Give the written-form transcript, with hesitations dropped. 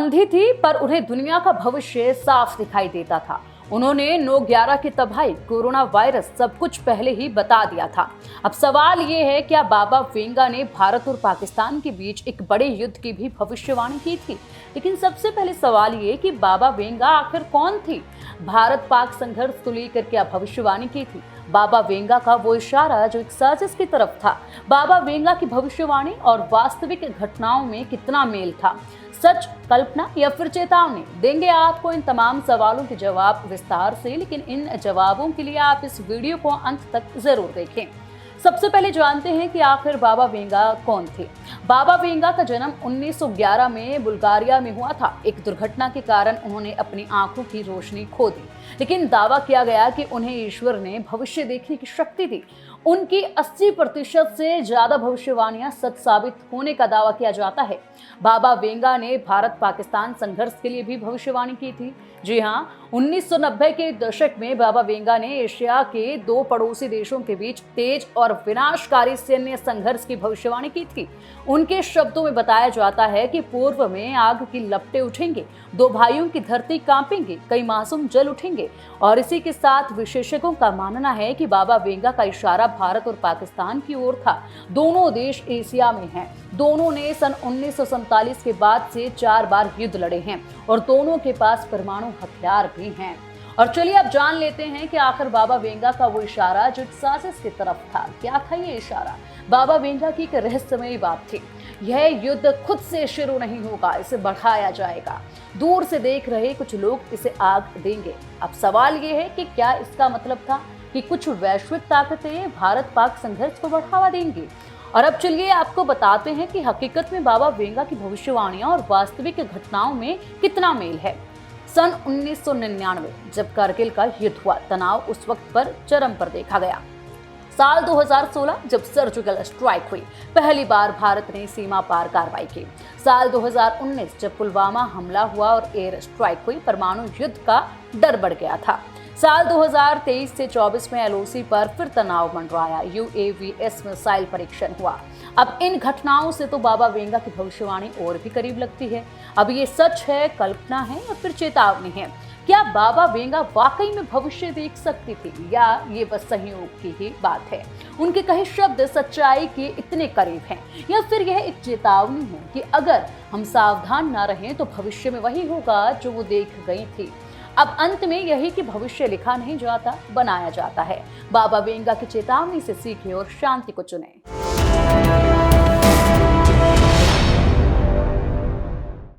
अंधी थी, पर उन्हें दुनिया का भविष्य साफ दिखाई देता था। उन्होंने 9/11 की तबाही, कोरोना वायरस, सब कुछ पहले ही बता दिया था। अब सवाल ये है, क्या बाबा वेंगा ने भारत और पाकिस्तान के बीच एक बड़े युद्ध की भी भविष्यवाणी की थी? लेकिन सबसे पहले सवाल ये कि बाबा वेंगा आखिर कौन थी? भारत पाक संघर्ष को लेकर क्या भविष्यवाणी की थी? बाबा वेंगा का वो इशारा जो एक साजिश की तरफ था। बाबा वेंगा की भविष्यवाणी और वास्तविक घटनाओं में कितना मेल था? सच, कल्पना या फिर चेतावनी? देंगे आपको इन तमाम सवालों के जवाब विस्तार से, लेकिन इन जवाबों के लिए आप इस वीडियो को अंत तक जरूर देखें। सबसे पहले जानते हैं कि आखिर बाबा वेंगा कौन थे। बाबा वेंगा का जन्म 1911 में बुल्गारिया में हुआ था। एक दुर्घटना के कारण उन्होंने अपनी आंखों की रोशनी खो दी, लेकिन दावा किया गया कि उन्हें ईश्वर ने भविष्य देखने की शक्ति दी। उनकी 80% से ज्यादा भविष्यवाणियां सच साबित होने का दावा किया जाता है। बाबा वेंगा ने भारत पाकिस्तान संघर्ष के लिए भी भविष्यवाणी की थी। जी हाँ, 1990 के दशक में बाबा वेंगा ने एशिया के 2 पड़ोसी देशों के बीच तेज और विनाशकारी सैन्य संघर्ष की भविष्यवाणी की थी। उनके शब्दों में बताया जाता है कि पूर्व में आग की लपटें उठेंगे, 2 भाइयों की धरती कांपेंगे, कई मासूम जल उठेंगे। और इसी के साथ विशेषज्ञों का मानना है कि बाबा वेंगा का इशारा भारत और पाकिस्तान की ओर था। दोनों देश एशिया में हैं। दोनों ने सन 1947 के बाद से 4 बार युद्ध लड़े हैं और दोनों के पास परमाणु हथियार भी हैं। और चलिए अब जान लेते हैं कि आखिर बाबा वेंगा का वो इशारा जो साजिश की तरफ था, क्या था ये इशारा? बाबा वेंगा की एक रहस्यमयी बात थी। यह युद्ध खुद से शुरू नहीं होगा, इसे बढ़ाया जाएगा। दूर से देख रहे कुछ लोग इसे आग देंगे। अब सवाल ये है कि क्या इसका मतलब था कि कुछ वैश्विक ताकतें भारत पाक संघर्ष को बढ़ावा देंगी? और अब चलिए आपको बताते हैं कि हकीकत में बाबा वेंगा की भविष्यवाणियां और वास्तविक घटनाओं में कितना मेल है। सन 1999 जब कारगिल का युद्ध हुआ, तनाव उस वक्त पर चरम पर देखा गया। साल 2016 जब सर्जिकल स्ट्राइक हुई, पहली बार भारत ने सीमा पार कार्रवाई की। साल 2019 जब पुलवामा हमला हुआ और एयर स्ट्राइक हुई, परमाणु युद्ध का डर बढ़ गया था। साल 2023 से 24 में एलओसी पर फिर तनाव मंडराया, यूएवीएस मिसाइल परीक्षण हुआ। अब इन घटनाओं से तो बाबा वेंगा की भविष्यवाणी और भी करीब लगती है। अब ये सच है, कल्पना है या फिर चेतावनी है? क्या बाबा वेंगा वाकई में भविष्य देख सकती थी या ये बस संयोग की ही बात है? उनके कहे शब्द सच्चाई के इतने करीब हैं या फिर यह एक चेतावनी है कि अगर हम सावधान ना रहें तो भविष्य में वही होगा जो वो देख गई थी? अब अंत में यही कि भविष्य लिखा नहीं जाता, बनाया जाता है। बाबा वेंगा की चेतावनी से सीखें और शांति को चुनें।